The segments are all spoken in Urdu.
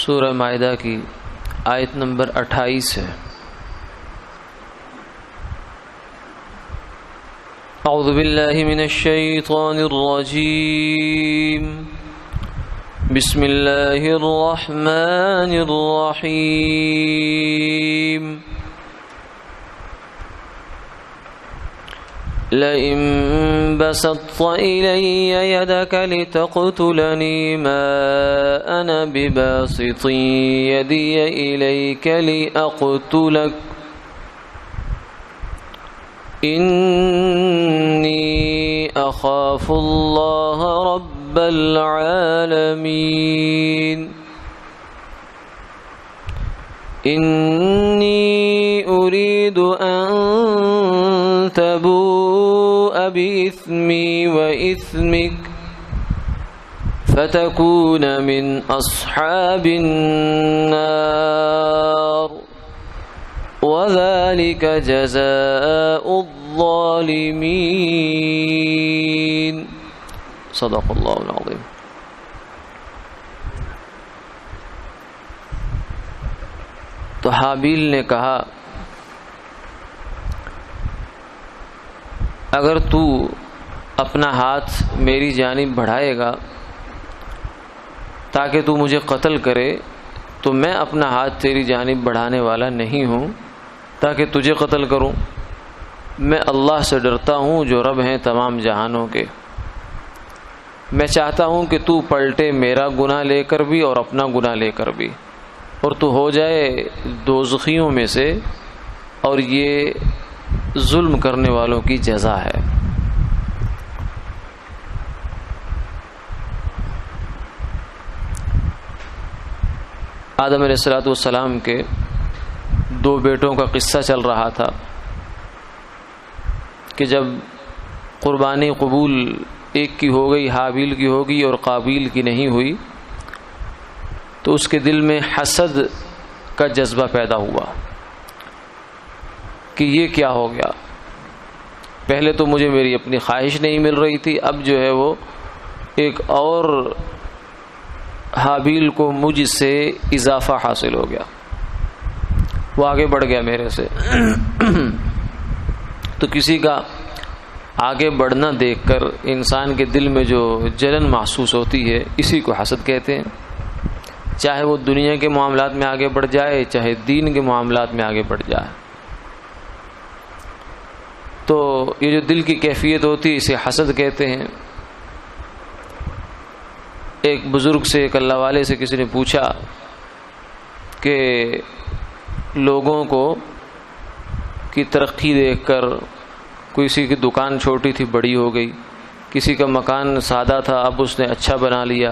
سورہ مائدہ کی آیت نمبر 28 ہے۔ اعوذ باللہ من الشیطان الرجیم، بسم اللہ الرحمن الرحیم۔ لئن بسطت إلي يدك لتقتلني ما أنا بباسط يدي إليك لأقتلك إني أخاف الله رب العالمين إني أريد أن تبوء بإثمي وإثمك فتكون من أصحاب النار وذلك جزاء الظالمين صدق الله العظيم۔ تو حابیل نے کہا اگر تو اپنا ہاتھ میری جانب بڑھائے گا تاکہ تو مجھے قتل کرے تو میں اپنا ہاتھ تیری جانب بڑھانے والا نہیں ہوں تاکہ تجھے قتل کروں۔ میں اللہ سے ڈرتا ہوں جو رب ہیں تمام جہانوں کے۔ میں چاہتا ہوں کہ تو پلٹے میرا گناہ لے کر بھی اور اپنا گناہ لے کر بھی، اور تو ہو جائے دوزخیوں میں سے، اور یہ ظلم کرنے والوں کی جزا ہے۔ آدم علیہ السلام کے دو بیٹوں کا قصہ چل رہا تھا کہ جب قربانی قبول ایک کی ہو گئی، حابیل کی ہو گئی اور قابیل کی نہیں ہوئی، تو اس کے دل میں حسد کا جذبہ پیدا ہوا کہ یہ کیا ہو گیا، پہلے تو مجھے میری اپنی خواہش نہیں مل رہی تھی، اب جو ہے وہ ایک اور حابیل کو مجھ سے اضافہ حاصل ہو گیا، وہ آگے بڑھ گیا میرے سے۔ تو کسی کا آگے بڑھنا دیکھ کر انسان کے دل میں جو جلن محسوس ہوتی ہے اسی کو حسد کہتے ہیں، چاہے وہ دنیا کے معاملات میں آگے بڑھ جائے چاہے دین کے معاملات میں آگے بڑھ جائے۔ تو یہ جو دل کی کیفیت ہوتی ہے اسے حسد کہتے ہیں۔ ایک بزرگ سے، ایک اللہ والے سے کسی نے پوچھا کہ لوگوں کو کی ترقی دیکھ کر، کسی کی دکان چھوٹی تھی بڑی ہو گئی، کسی کا مکان سادہ تھا اب اس نے اچھا بنا لیا،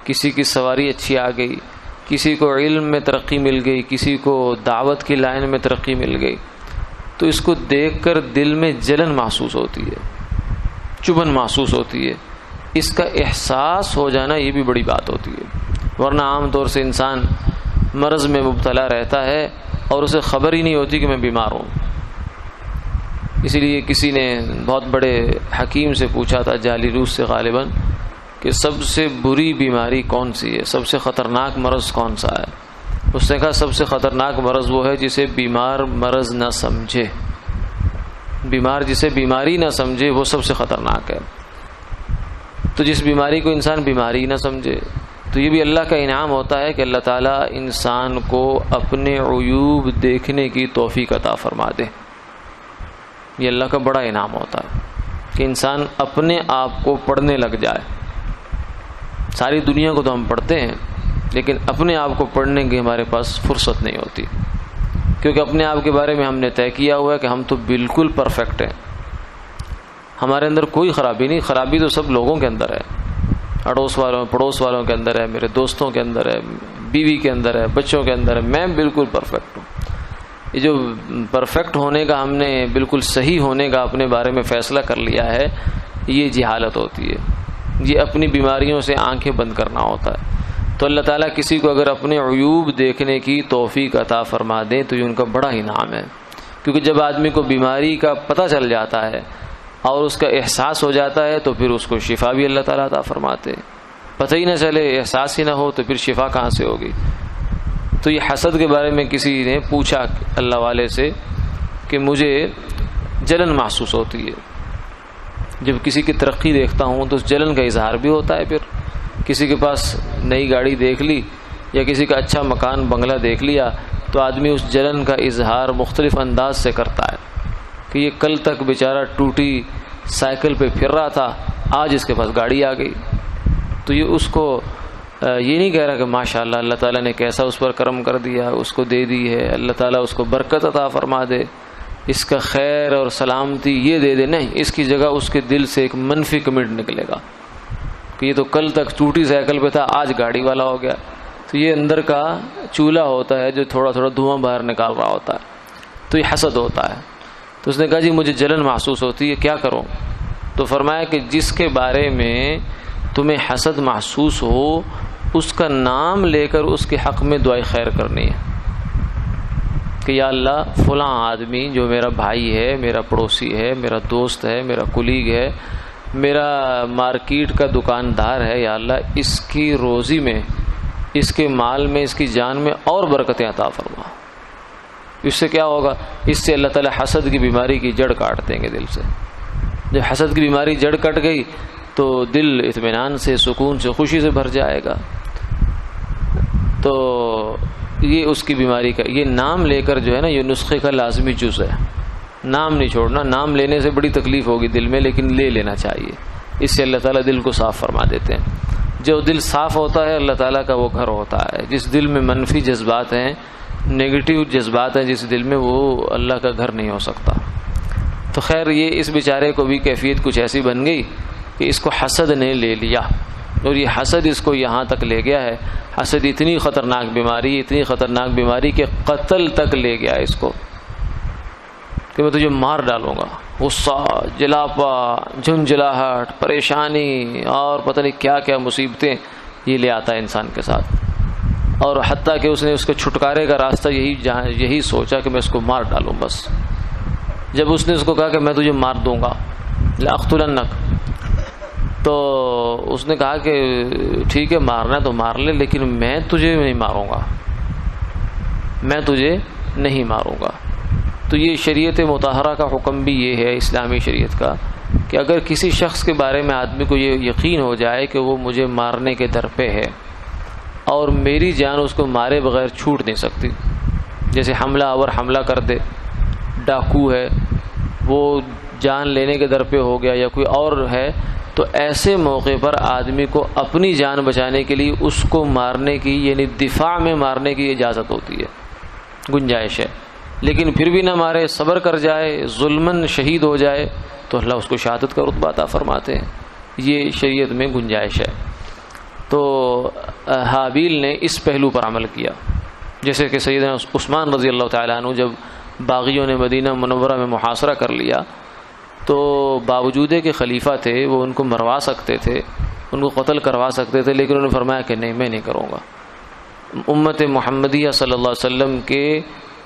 کسی کی سواری اچھی آ گئی، کسی کو علم میں ترقی مل گئی، کسی کو دعوت کی لائن میں ترقی مل گئی، تو اس کو دیکھ کر دل میں جلن محسوس ہوتی ہے، چبھن محسوس ہوتی ہے۔ اس کا احساس ہو جانا یہ بھی بڑی بات ہوتی ہے، ورنہ عام طور سے انسان مرض میں مبتلا رہتا ہے اور اسے خبر ہی نہیں ہوتی کہ میں بیمار ہوں۔ اسی لیے کسی نے بہت بڑے حکیم سے پوچھا تھا، جعلی روس سے غالباً، کہ سب سے بری بیماری کون سی ہے، سب سے خطرناک مرض کون سا ہے؟ اس نے کہا سب سے خطرناک مرض وہ ہے جسے بیمار مرض نہ سمجھے، بیمار جسے بیماری نہ سمجھے وہ سب سے خطرناک ہے۔ تو جس بیماری کو انسان بیماری نہ سمجھے، تو یہ بھی اللہ کا انعام ہوتا ہے کہ اللہ تعالیٰ انسان کو اپنے عیوب دیکھنے کی توفیق عطا فرما دے۔ یہ اللہ کا بڑا انعام ہوتا ہے کہ انسان اپنے آپ کو پڑھنے لگ جائے۔ ساری دنیا کو تو ہم پڑھتے ہیں لیکن اپنے آپ کو پڑھنے کی ہمارے پاس فرصت نہیں ہوتی، کیونکہ اپنے آپ کے بارے میں ہم نے طے کیا ہوا ہے کہ ہم تو بالکل پرفیکٹ ہیں، ہمارے اندر کوئی خرابی نہیں۔ خرابی تو سب لوگوں کے اندر ہے، اڑوس والوں پڑوس والوں کے اندر ہے، میرے دوستوں کے اندر ہے، بیوی کے اندر ہے، بچوں کے اندر ہے، میں بالکل پرفیکٹ ہوں۔ یہ جو پرفیکٹ ہونے کا ہم نے بالکل صحیح ہونے کا اپنے بارے میں فیصلہ کر لیا ہے، یہ جہالت ہوتی ہے، یہ اپنی بیماریوں سے آنکھیں بند کرنا ہوتا ہے۔ تو اللہ تعالیٰ کسی کو اگر اپنے عیوب دیکھنے کی توفیق عطا فرما دے تو یہ ان کا بڑا انعام ہے، کیونکہ جب آدمی کو بیماری کا پتہ چل جاتا ہے اور اس کا احساس ہو جاتا ہے تو پھر اس کو شفا بھی اللہ تعالیٰ عطا فرماتے ہیں۔ پتہ ہی نہ چلے، احساس ہی نہ ہو تو پھر شفا کہاں سے ہوگی؟ تو یہ حسد کے بارے میں کسی نے پوچھا اللہ والے سے کہ مجھے جلن محسوس ہوتی ہے، جب کسی کی ترقی دیکھتا ہوں تو اس جلن کا اظہار بھی ہوتا ہے. پھر کسی کے پاس نئی گاڑی دیکھ لی یا کسی کا اچھا مکان بنگلہ دیکھ لیا تو آدمی اس جلن کا اظہار مختلف انداز سے کرتا ہے کہ یہ کل تک بیچارہ ٹوٹی سائیکل پہ پھر رہا تھا، آج اس کے پاس گاڑی آ گئی. تو یہ اس کو یہ نہیں کہہ رہا کہ ماشاءاللہ اللہ تعالیٰ نے کیسا اس پر کرم کر دیا، اس کو دے دی ہے، اللہ تعالیٰ اس کو برکت عطا فرما دے، اس کا خیر اور سلامتی یہ دے دے. نہیں، اس کی جگہ اس کے دل سے ایک منفی کمنٹ نکلے گا کہ یہ تو کل تک ٹوٹی سائیکل پہ تھا، آج گاڑی والا ہو گیا. تو یہ اندر کا چولہا ہوتا ہے جو تھوڑا تھوڑا دھواں باہر نکال رہا ہوتا ہے، تو یہ حسد ہوتا ہے. تو اس نے کہا جی مجھے جلن محسوس ہوتی ہے، کیا کروں؟ تو فرمایا کہ جس کے بارے میں تمہیں حسد محسوس ہو اس کا نام لے کر اس کے حق میں دعائے خیر کرنی ہے کہ یا اللہ فلاں آدمی جو میرا بھائی ہے، میرا پڑوسی ہے، میرا دوست ہے، میرا کولیگ ہے، میرا مارکیٹ کا دکاندار ہے، یا اللہ اس کی روزی میں، اس کے مال میں، اس کی جان میں اور برکتیں عطا فرما. اس سے کیا ہوگا؟ اس سے اللہ تعالیٰ حسد کی بیماری کی جڑ کاٹ دیں گے دل سے. جب حسد کی بیماری جڑ کٹ گئی تو دل اطمینان سے، سکون سے، خوشی سے بھر جائے گا. تو یہ اس کی بیماری کا، یہ نام لے کر جو ہے نا، یہ نسخے کا لازمی جز ہے. نام نہیں چھوڑنا. نام لینے سے بڑی تکلیف ہوگی دل میں، لیکن لے لینا چاہیے. اس سے اللہ تعالیٰ دل کو صاف فرما دیتے ہیں. جو دل صاف ہوتا ہے اللہ تعالیٰ کا وہ گھر ہوتا ہے. جس دل میں منفی جذبات ہیں، نیگیٹو جذبات ہیں جس دل میں، وہ اللہ کا گھر نہیں ہو سکتا. تو خیر یہ اس بیچارے کو بھی کیفیت کچھ ایسی بن گئی کہ اس کو حسد نے لے لیا، اور یہ حسد اس کو یہاں تک لے گیا ہے. حسد اتنی خطرناک بیماری، اتنی خطرناک بیماری کہ قتل تک لے گیا اس کو، کہ میں تجھے مار ڈالوں گا. غصہ، جلاپا، جھنجھلاہٹ، پریشانی اور پتہ نہیں کیا کیا مصیبتیں یہ لے آتا ہے انسان کے ساتھ. اور حتیٰ کہ اس نے اس کے چھٹکارے کا راستہ یہی سوچا کہ میں اس کو مار ڈالوں بس. جب اس نے اس کو کہا کہ میں تجھے مار دوں گا، لأقتلنک، تو اس نے کہا کہ ٹھیک ہے مارنا تو مار لے، لیکن میں تجھے نہیں ماروں گا، میں تجھے نہیں ماروں گا. تو یہ شریعت مطہرہ کا حکم بھی یہ ہے، اسلامی شریعت کا، کہ اگر کسی شخص کے بارے میں آدمی کو یہ یقین ہو جائے کہ وہ مجھے مارنے کے در پہ ہے اور میری جان اس کو مارے بغیر چھوٹ نہیں سکتی، جیسے حملہ آور حملہ کر دے، ڈاکو ہے وہ جان لینے کے در پہ ہو گیا، یا کوئی اور ہے، تو ایسے موقع پر آدمی کو اپنی جان بچانے کے لیے اس کو مارنے کی، یعنی دفاع میں مارنے کی اجازت ہوتی ہے، گنجائش ہے. لیکن پھر بھی نہ مارے، صبر کر جائے، ظلماً شہید ہو جائے تو اللہ اس کو شہادت کا رتبہ عطا فرماتے ہیں. یہ شریعت میں گنجائش ہے. تو حابیل نے اس پہلو پر عمل کیا، جیسے کہ سیدنا عثمان رضی اللہ تعالیٰ عنہ جب باغیوں نے مدینہ منورہ میں محاصرہ کر لیا تو باوجود کہ خلیفہ تھے وہ ان کو مروا سکتے تھے، ان کو قتل کروا سکتے تھے، لیکن انہوں نے فرمایا کہ نہیں، میں نہیں کروں گا. امت محمدیہ صلی اللہ علیہ وسلم کے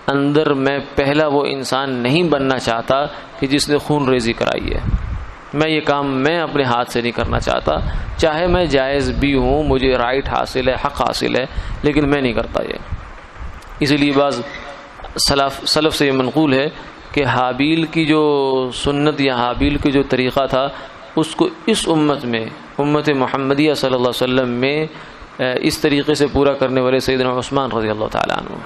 اندر میں پہلا وہ انسان نہیں بننا چاہتا کہ جس نے خون ریزی کرائی ہے. میں یہ کام میں اپنے ہاتھ سے نہیں کرنا چاہتا، چاہے میں جائز بھی ہوں، مجھے رائٹ حاصل ہے، حق حاصل ہے، لیکن میں نہیں کرتا یہ. اسی لیے بعض سلف سے یہ منقول ہے کہ حابیل کی جو سنت یا حابیل کی جو طریقہ تھا اس کو اس امت میں، امت محمدیہ صلی اللہ علیہ وسلم میں اس طریقے سے پورا کرنے والے سیدنا عثمان رضی اللہ تعالیٰ عنہ.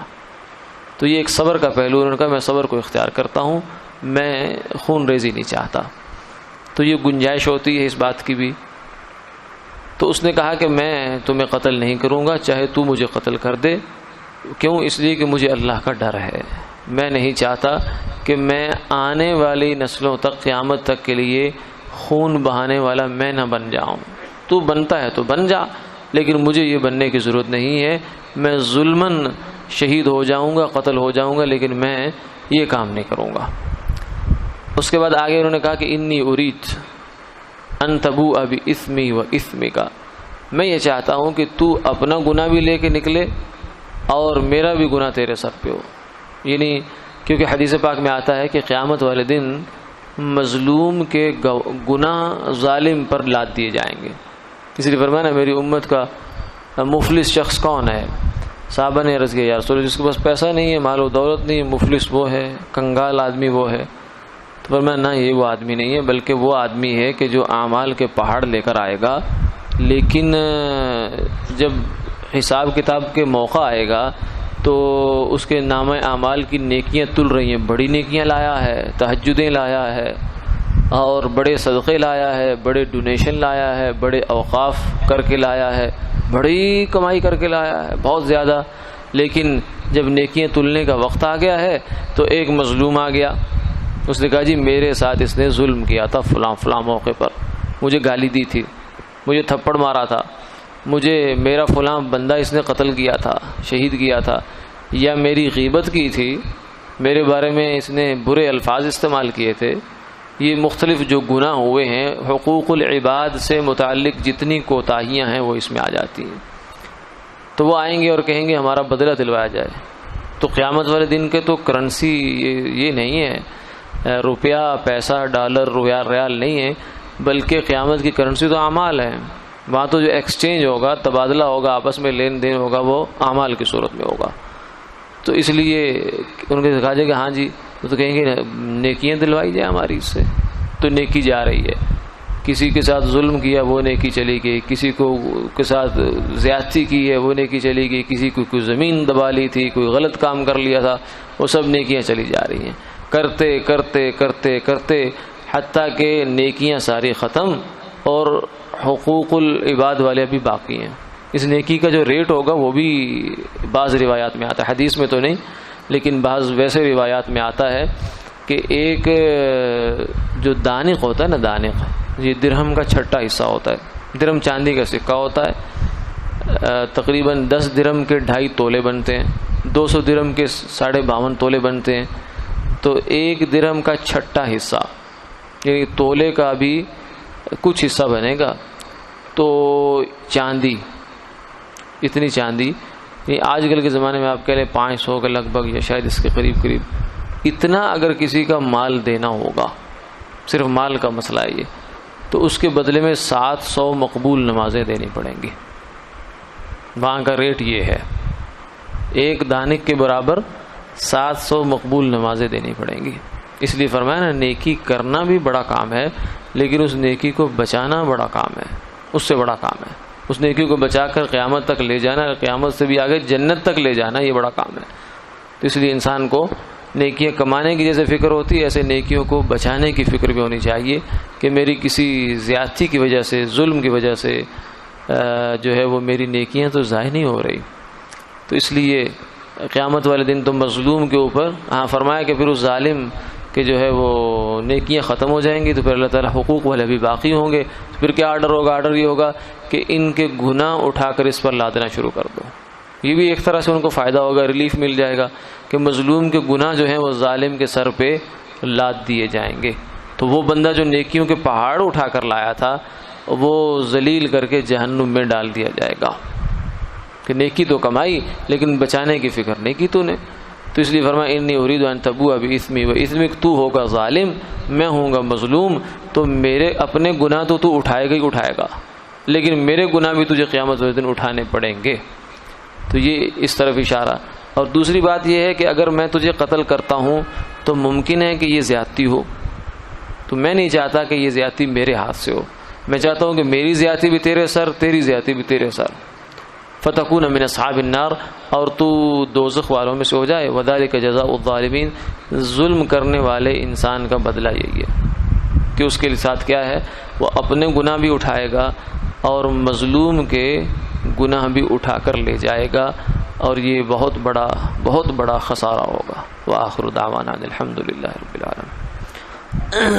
تو یہ ایک صبر کا پہلو، انہوں نے کہا میں صبر کو اختیار کرتا ہوں، میں خون ریزی نہیں چاہتا. تو یہ گنجائش ہوتی ہے اس بات کی بھی. تو اس نے کہا کہ میں تمہیں قتل نہیں کروں گا چاہے تو مجھے قتل کر دے. کیوں؟ اس لیے کہ مجھے اللہ کا ڈر ہے. میں نہیں چاہتا کہ میں آنے والی نسلوں تک، قیامت تک کے لیے خون بہانے والا میں نہ بن جاؤں. تو بنتا ہے تو بن جا، لیکن مجھے یہ بننے کی ضرورت نہیں ہے. میں ظلماً شہید ہو جاؤں گا، قتل ہو جاؤں گا، لیکن میں یہ کام نہیں کروں گا. اس کے بعد آگے انہوں نے کہا کہ انی ارید ان تبوء باسمی و اسمک، میں یہ چاہتا ہوں کہ تو اپنا گناہ بھی لے کے نکلے اور میرا بھی گناہ تیرے سر پہ ہو. یعنی کیونکہ حدیث پاک میں آتا ہے کہ قیامت والے دن مظلوم کے گناہ ظالم پر لاد دیے جائیں گے. اس لیے فرمایا نا میری امت کا مفلس شخص کون ہے؟ صحابہ نے عرض کیا یا رسول اللہ جس کے پاس پیسہ نہیں ہے، مال و دولت نہیں ہے، مفلس وہ ہے، کنگال آدمی وہ ہے؟ تو فرمایا نہ، یہ وہ آدمی نہیں ہے، بلکہ وہ آدمی ہے کہ جو اعمال کے پہاڑ لے کر آئے گا، لیکن جب حساب کتاب کے موقع آئے گا تو اس کے نامہ اعمال کی نیکیاں تل رہی ہیں، بڑی نیکیاں لایا ہے، تہجدیں لایا ہے، اور بڑے صدقے لایا ہے، بڑے ڈونیشن لایا ہے، بڑے اوقاف کر کے لایا ہے، بڑی کمائی کر کے لایا ہے، بہت زیادہ، لیکن جب نیکیاں تلنے کا وقت آ گیا ہے تو ایک مظلوم آ گیا، اس نے کہا جی میرے ساتھ اس نے ظلم کیا تھا فلاں فلاں موقع پر، مجھے گالی دی تھی، مجھے تھپڑ مارا تھا، مجھے میرا فلاں بندہ اس نے قتل کیا تھا، شہید کیا تھا، یا میری غیبت کی تھی، میرے بارے میں اس نے برے الفاظ استعمال کیے تھے۔ یہ مختلف جو گناہ ہوئے ہیں، حقوق العباد سے متعلق جتنی کوتاہیاں ہیں وہ اس میں آ جاتی ہیں، تو وہ آئیں گے اور کہیں گے ہمارا بدلہ دلوایا جائے۔ تو قیامت والے دن کے تو کرنسی یہ نہیں ہے، روپیہ، پیسہ، ڈالر، ریال نہیں ہے، بلکہ قیامت کی کرنسی تو اعمال ہے۔ وہاں تو جو ایکسچینج ہوگا، تبادلہ ہوگا، آپس میں لین دین ہوگا، وہ اعمال کی صورت میں ہوگا۔ تو اس لیے ان کے کہا جائے کہ ہاں جی، تو کہیں گے نیکیاں دلوائی جائے ہماری اس سے، تو نیکی جا رہی ہے۔ کسی کے ساتھ ظلم کیا وہ نیکی چلی گئی، کسی کو کے ساتھ زیادتی کی ہے وہ نیکی چلی گئی، کسی کو کوئی زمین دبا لی تھی، کوئی غلط کام کر لیا تھا، وہ سب نیکیاں چلی جا رہی ہیں، کرتے کرتے کرتے کرتے حتیٰ کہ نیکیاں ساری ختم اور حقوق العباد والے بھی باقی ہیں۔ اس نیکی کا جو ریٹ ہوگا وہ بھی بعض روایات میں آتا ہے، حدیث میں تو نہیں لیکن بعض ویسے روایات میں آتا ہے کہ ایک جو دانق ہوتا ہے نا، دانق یہ درہم کا چھٹا حصہ ہوتا ہے، درہم چاندی کا سکہ ہوتا ہے، تقریباً 10 درہم کے 2.5 تولے بنتے ہیں، 200 درہم کے 52.5 تولے بنتے ہیں، تو ایک درہم کا چھٹا حصہ یعنی تولے کا بھی کچھ حصہ بنے گا، تو چاندی، اتنی چاندی، یہ آج کل کے زمانے میں آپ کہہ لیں 500 کے لگ بھگ یا شاید اس کے قریب قریب، اتنا اگر کسی کا مال دینا ہوگا، صرف مال کا مسئلہ ہے یہ، تو اس کے بدلے میں 700 مقبول نمازیں دینی پڑیں گی۔ وہاں کا ریٹ یہ ہے، ایک دانق کے برابر 700 مقبول نمازیں دینی پڑیں گی۔ اس لیے فرمایا نا، نیکی کرنا بھی بڑا کام ہے، لیکن اس نیکی کو بچانا بڑا کام ہے، اس سے بڑا کام ہے۔ اس نیکی کو بچا کر قیامت تک لے جانا، قیامت سے بھی آگے جنت تک لے جانا، یہ بڑا کام ہے۔ تو اس لیے انسان کو نیکیاں کمانے کی جیسے فکر ہوتی ہے، ایسے نیکیوں کو بچانے کی فکر بھی ہونی چاہیے کہ میری کسی زیادتی کی وجہ سے، ظلم کی وجہ سے جو ہے وہ میری نیکیاں تو ضائع نہیں ہو رہی۔ تو اس لیے قیامت والے دن تو مظلوم کے اوپر فرمایا کہ پھر اس ظالم کہ جو ہے وہ نیکیاں ختم ہو جائیں گی، تو پھر اللہ تعالیٰ حقوق والے بھی باقی ہوں گے۔ پھر کیا آرڈر ہوگا؟ آرڈر یہ ہوگا کہ ان کے گناہ اٹھا کر اس پر لادنا شروع کر دو۔ یہ بھی ایک طرح سے ان کو فائدہ ہوگا، ریلیف مل جائے گا کہ مظلوم کے گناہ جو ہیں وہ ظالم کے سر پہ لاد دیے جائیں گے۔ تو وہ بندہ جو نیکیوں کے پہاڑ اٹھا کر لایا تھا، وہ ذلیل کر کے جہنم میں ڈال دیا جائے گا کہ نیکی تو کمائی لیکن بچانے کی فکر نہیں کی تو نے۔ تو اس لیے فرمایا انی ارید ان تبوء باسمی واسمک، تو ہوگا ظالم، میں ہوں گا مظلوم، تو میرے اپنے گناہ تو اٹھائے گا ہی اٹھائے گا، لیکن میرے گناہ بھی تجھے قیامت والے دن اٹھانے پڑیں گے۔ تو یہ اس طرف اشارہ۔ اور دوسری بات یہ ہے کہ اگر میں تجھے قتل کرتا ہوں تو ممکن ہے کہ یہ زیادتی ہو، تو میں نہیں چاہتا کہ یہ زیادتی میرے ہاتھ سے ہو، میں چاہتا ہوں کہ میری زیادتی بھی تیرے سر، تیری زیادتی بھی تیرے سر، فتکون من اصحاب النار، اور تو دوزخ والوں میں سے ہو جائے۔ وذالک جزاء الظالمین، ظلم کرنے والے انسان کا بدلہ یہی ہے کہ اس کے ساتھ کیا ہے، وہ اپنے گناہ بھی اٹھائے گا اور مظلوم کے گناہ بھی اٹھا کر لے جائے گا، اور یہ بہت بڑا خسارہ ہوگا۔ وآخر دعوانا الحمدللہ رب العالمین۔